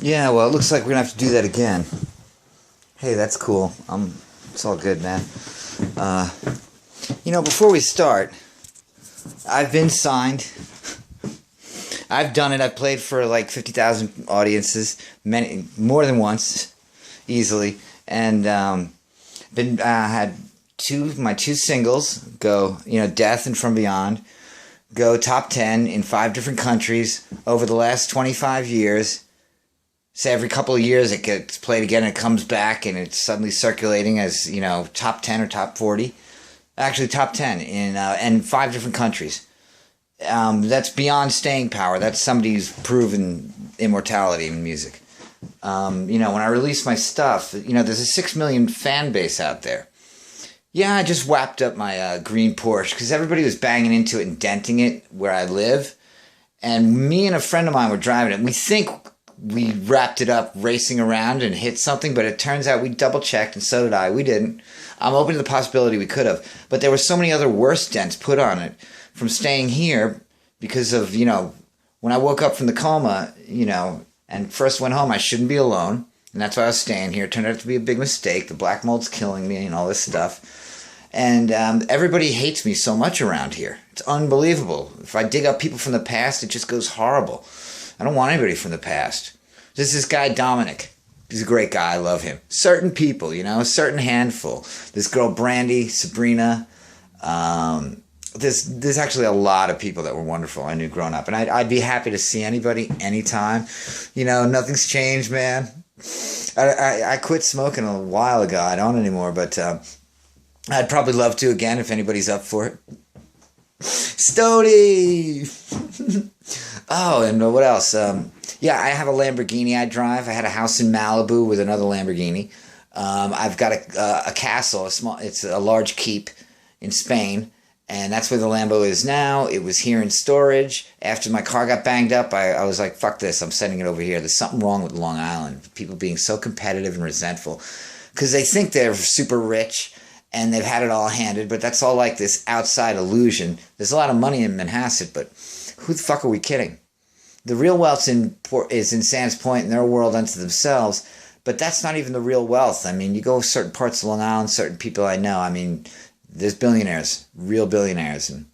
Yeah, well, it looks like we're gonna have to do that again. Hey, that's cool. It's all good, man. Before we start, I've been signed. I've done it. I've played for like 50,000 audiences, more than once, easily, and had my two singles go, Death and From Beyond, go top 10 in 5 different countries over the last 25 years. So every couple of years it gets played again and it comes back and it's suddenly circulating as, top 10 or top 40. Actually, top 10 in 5 different countries. That's beyond staying power. That's somebody who's proven immortality in music. When I release my stuff, there's a 6 million fan base out there. Yeah, I just whapped up my green Porsche because everybody was banging into it and denting it where I live. And me and a friend of mine were driving it. We think we wrapped it up racing around and hit something, but it turns out we double-checked, and so did I. We didn't. I'm open to the possibility we could have. But there were so many other worse dents put on it from staying here because of, when I woke up from the coma, and first went home, I shouldn't be alone. And that's why I was staying here. It turned out to be a big mistake. The black mold's killing me and all this stuff. And everybody hates me so much around here. It's unbelievable. If I dig up people from the past, it just goes horrible. I don't want anybody from the past. There's this guy, Dominic. He's a great guy. I love him. Certain people, a certain handful. This girl, Brandy, Sabrina. There's actually a lot of people that were wonderful I knew growing up. And I'd be happy to see anybody, anytime. Nothing's changed, man. I quit smoking a while ago. I don't anymore, but I'd probably love to again if anybody's up for it. Stony! Oh, and what else? I have a Lamborghini I drive. I had a house in Malibu with another Lamborghini. I've got a castle, it's a large keep in Spain, and that's where the Lambo is now. It was here in storage. After my car got banged up, I was like, fuck this, I'm sending it over here. There's something wrong with Long Island. People being so competitive and resentful because they think they're super rich and they've had it all handed, but that's all like this outside illusion. There's a lot of money in Manhasset, but who the fuck are we kidding? The real wealth is in Sands Point, and they're a world unto themselves, but that's not even the real wealth. I mean, you go certain parts of Long Island, certain people I know, I mean, there's billionaires, real billionaires. And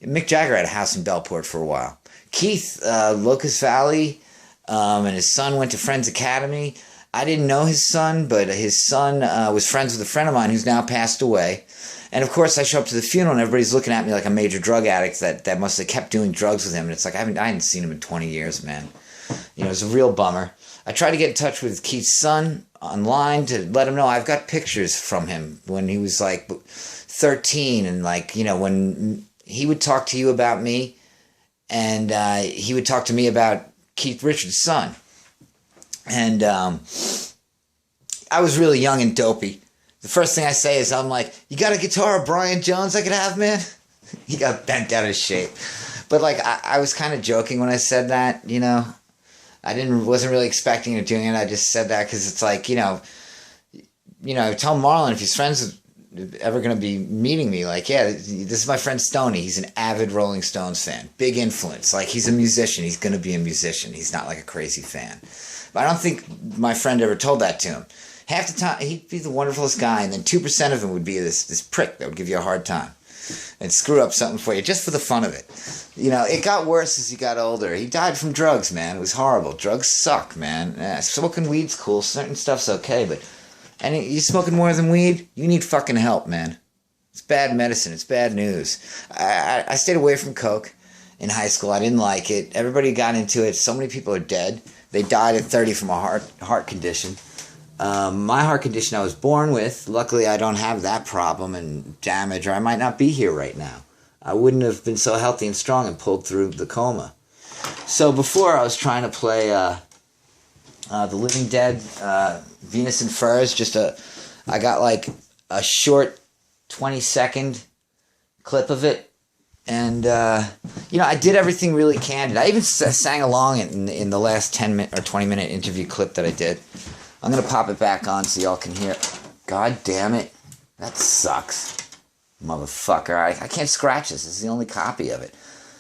Mick Jagger had a house in Bellport for a while. Keith, Locust Valley, and his son went to Friends Academy. I didn't know his son, but his son was friends with a friend of mine who's now passed away. And of course, I show up to the funeral and everybody's looking at me like a major drug addict that must have kept doing drugs with him. And it's like, I hadn't seen him in 20 years, man. It was a real bummer. I tried to get in touch with Keith's son online to let him know I've got pictures from him when he was like 13. And when he would talk to you about me and he would talk to me about Keith Richards' son. And I was really young and dopey. The first thing I say is, I'm like, you got a guitar of Brian Jones I could have, man? He got bent out of shape. But I was kind of joking when I said that, I wasn't really expecting to doing it. I just said that because it's like, tell Marlon if he's friends with, ever going to be meeting me, like, yeah, this is my friend Stoney. He's an avid Rolling Stones fan. Big influence. Like, he's a musician. He's going to be a musician. He's not like a crazy fan. But I don't think my friend ever told that to him. Half the time, he'd be the wonderfulest guy, and then 2% of him would be this prick that would give you a hard time and screw up something for you just for the fun of it. It got worse as he got older. He died from drugs, man. It was horrible. Drugs suck, man. Smoking weed's cool. Certain stuff's okay, but you smoking more than weed, you need fucking help, man. It's bad medicine. It's bad news. I stayed away from coke in high school. I didn't like it. Everybody got into it. So many people are dead. They died at 30 from a heart condition. My heart condition I was born with, luckily I don't have that problem and damage, or I might not be here right now. I wouldn't have been so healthy and strong and pulled through the coma. So before I was trying to play The Living Dead, Venus in Furs, I got like a short 20-second clip of it. And, I did everything really candid. I even sang along in the last 10-minute or 20-minute interview clip that I did. I'm going to pop it back on so y'all can hear. God damn it. That sucks. Motherfucker. I can't scratch this. This is the only copy of it.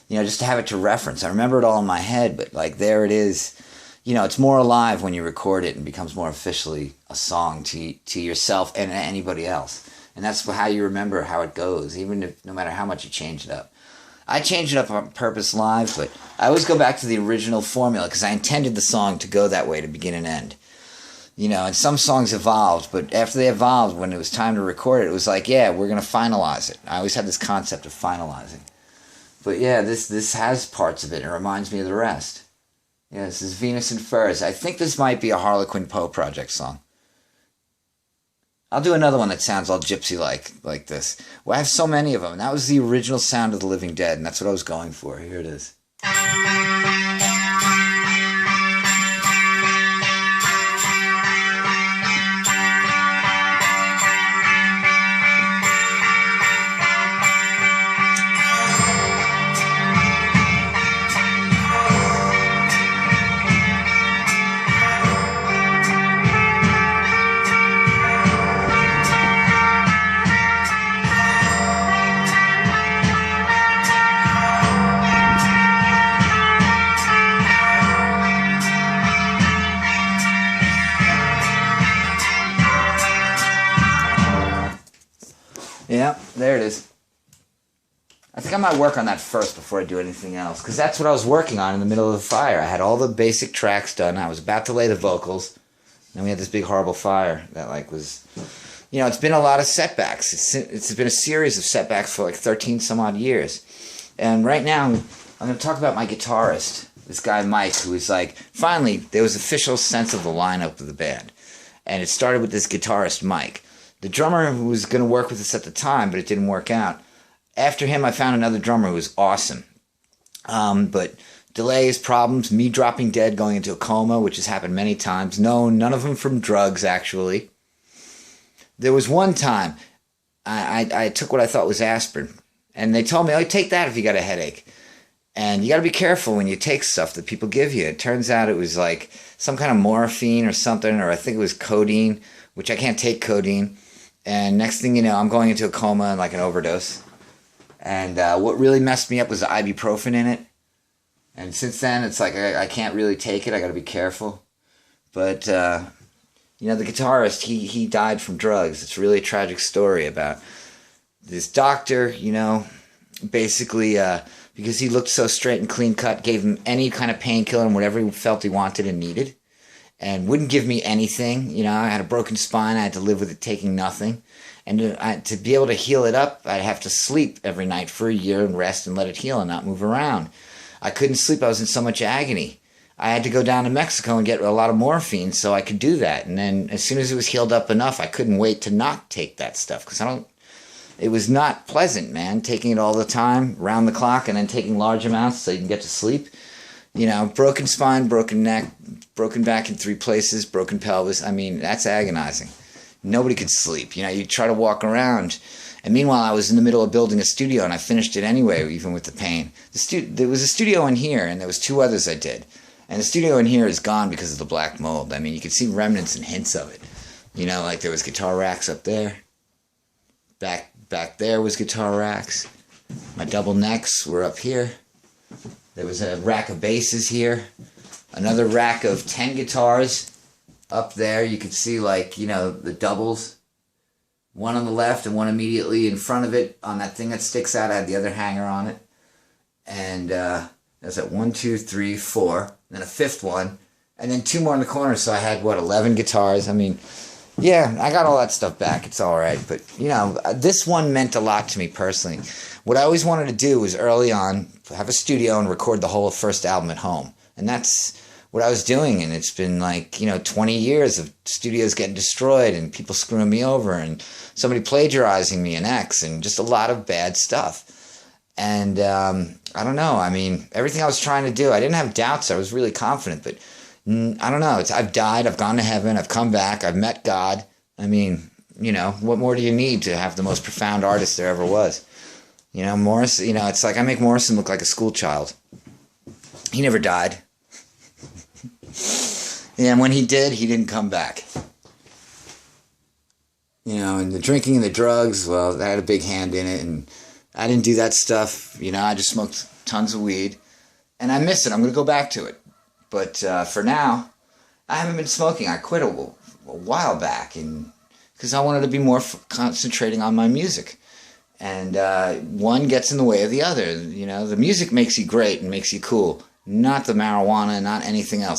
Just to have it to reference. I remember it all in my head, but, there it is. it's more alive when you record it and becomes more officially a song to yourself and anybody else. And that's how you remember how it goes, even if no matter how much you change it up. I change it up on purpose live, but I always go back to the original formula because I intended the song to go that way to begin and end. And some songs evolved, but after they evolved, when it was time to record it, it was like, yeah, we're going to finalize it. I always had this concept of finalizing. But yeah, this has parts of it. It reminds me of the rest. Yeah, this is Venus and Furs. I think this might be a Harlequin Poe Project song. I'll do another one that sounds all gypsy-like this. Well, I have so many of them. And that was the original sound of the Living Dead, and that's what I was going for. Here it is. Yeah, there it is. I think I might work on that first before I do anything else, because that's what I was working on in the middle of the fire. I had all the basic tracks done. I was about to lay the vocals. Then we had this big horrible fire that was, it's been a lot of setbacks. It's been a series of setbacks for 13 some odd years. And right now, I'm going to talk about my guitarist, this guy Mike, who is finally, there was official sense of the lineup of the band. And it started with this guitarist, Mike. The drummer who was going to work with us at the time, but it didn't work out. After him, I found another drummer who was awesome. But delays, problems, me dropping dead, going into a coma, which has happened many times. No, none of them from drugs, actually. There was one time I took what I thought was aspirin. And they told me, take that if you got a headache. And you got to be careful when you take stuff that people give you. It turns out it was some kind of morphine or something, or I think it was codeine, which I can't take codeine. And next thing you know, I'm going into a coma and an overdose. And what really messed me up was the ibuprofen in it. And since then, it's I can't really take it. I got to be careful. But, the guitarist, he died from drugs. It's really a tragic story about this doctor, basically, because he looked so straight and clean cut, gave him any kind of painkiller and whatever he felt he wanted and needed. And wouldn't give me anything. I had a broken spine. I had to live with it taking nothing. And to be able to heal it up, I'd have to sleep every night for a year and rest and let it heal and not move around. I couldn't sleep. I was in so much agony. I had to go down to Mexico and get a lot of morphine so I could do that. And then as soon as it was healed up enough, I couldn't wait to not take that stuff. Because it was not pleasant, man, taking it all the time, round the clock, and then taking large amounts so you can get to sleep. Broken spine, broken neck, broken back in 3 places, broken pelvis. I mean, that's agonizing. Nobody could sleep. You try to walk around. And meanwhile, I was in the middle of building a studio, and I finished it anyway, even with the pain. There was a studio in here, and there was 2 others I did. And the studio in here is gone because of the black mold. I mean, you can see remnants and hints of it. There was guitar racks up there. Back there was guitar racks. My double necks were up here. There was a rack of basses here. Another rack of 10 guitars up there. You could see the doubles. One on the left and one immediately in front of it. On that thing that sticks out, I had the other hanger on it. And there's that 1, 2, 3, 4. And then a 5th one. And then 2 more in the corner. So I had, 11 guitars. I mean, yeah, I got all that stuff back. It's all right. But, this one meant a lot to me personally. What I always wanted to do was early on have a studio and record the whole first album at home. And that's what I was doing. And it's been 20 years of studios getting destroyed and people screwing me over and somebody plagiarizing me and X and just a lot of bad stuff. And I don't know. I mean, everything I was trying to do, I didn't have doubts. I was really confident. But I don't know. I've died. I've gone to heaven. I've come back. I've met God. I mean, what more do you need to have the most profound artist there ever was? Morris, it's I make Morrison look like a school child. He never died. And when he did, he didn't come back. And the drinking and the drugs, well, that had a big hand in it. And I didn't do that stuff. I just smoked tons of weed. And I miss it. I'm going to go back to it. But for now, I haven't been smoking. I quit a while back, and because I wanted to be more concentrating on my music. And one gets in the way of the other. You know, the music makes you great and makes you cool, not the marijuana, not anything else.